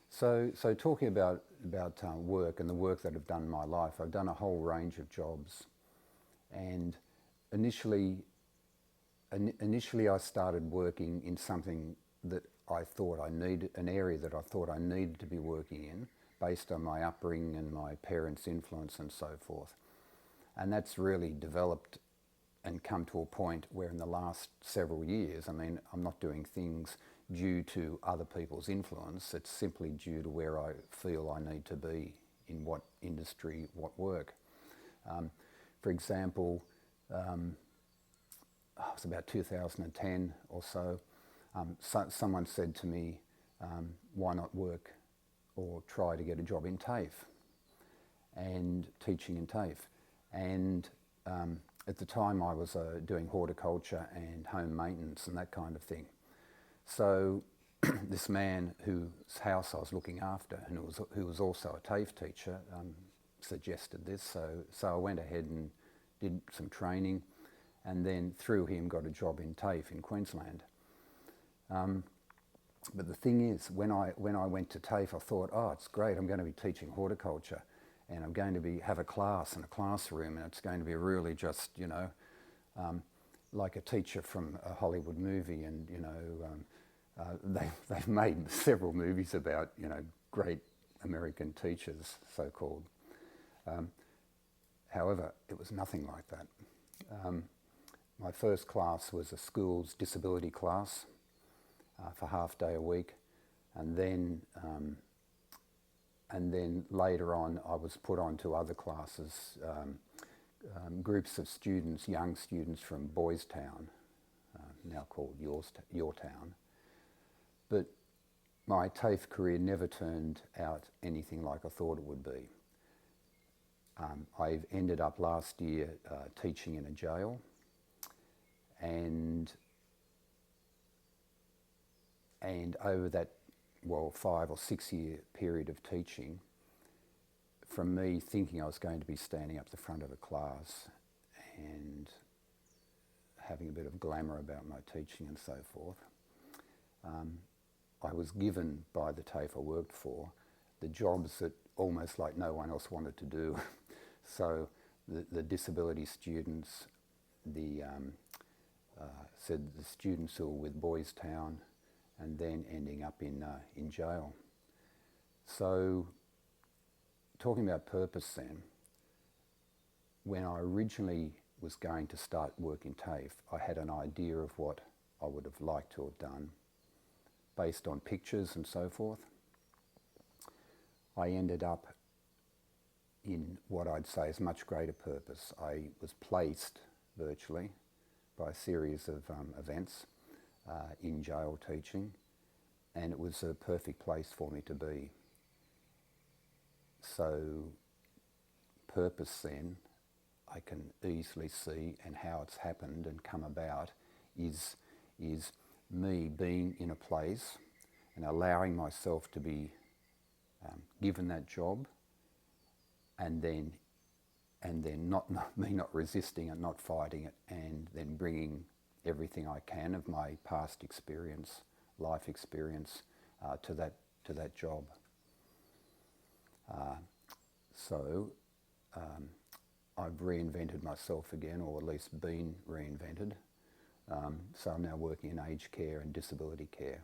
So talking about work and the work that I've done in my life, I've done a whole range of jobs, and initially, initially I started working in something that I thought I needed, an area that I thought I needed to be working in, based on my upbringing and my parents' influence and so forth, and that's really developed and come to a point where in the last several years, I mean, I'm not doing things due to other people's influence, it's simply due to where I feel I need to be in what industry, what work. For example, it was about 2010 or so, someone said to me, why not work or try to get a job in TAFE and teaching in TAFE. And at the time I was doing horticulture and home maintenance and that kind of thing. So this man whose house I was looking after and who was also a TAFE teacher suggested this. So I went ahead and did some training, and then through him got a job in TAFE in Queensland. But the thing is, when I went to TAFE, I thought, oh, it's great, I'm going to be teaching horticulture, and I'm going to have a class and a classroom, and it's going to be really just, you know, like a teacher from a Hollywood movie. And, you know, they've made several movies about, you know, great American teachers, so-called. However, it was nothing like that. My first class was a school's disability class for half day a week, and then later on I was put onto other classes, groups of students, young students from Boys Town, now called Your Town. But my TAFE career never turned out anything like I thought it would be. I've ended up last year teaching in a jail, and over that, well, 5 or 6 year period of teaching, from me thinking I was going to be standing up the front of a class and having a bit of glamour about my teaching and so forth, I was given by the TAFE I worked for the jobs that almost like no one else wanted to do. So the disability students, said the students who were with Boys Town, and then ending up in jail. So talking about purpose then, when I originally was going to start work in TAFE, I had an idea of what I would have liked to have done based on pictures and so forth. I ended up in what I'd say is much greater purpose. I was placed virtually by a series of events in jail teaching, and it was a perfect place for me to be. So purpose then, I can easily see, and how it's happened and come about is me being in a place and allowing myself to be given that job, and then me not resisting it, not fighting it, and then bringing everything I can of my past experience, life experience, to that job. So I've reinvented myself again, or at least been reinvented. So I'm now working in aged care and disability care,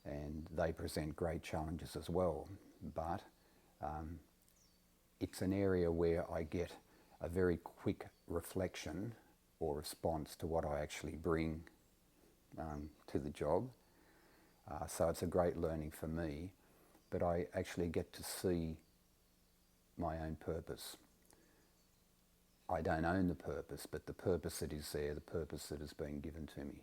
and they present great challenges as well, but it's an area where I get a very quick reflection or response to what I actually bring to the job. So it's a great learning for me, but I actually get to see my own purpose. I don't own the purpose, but the purpose that is there, the purpose that is being given to me.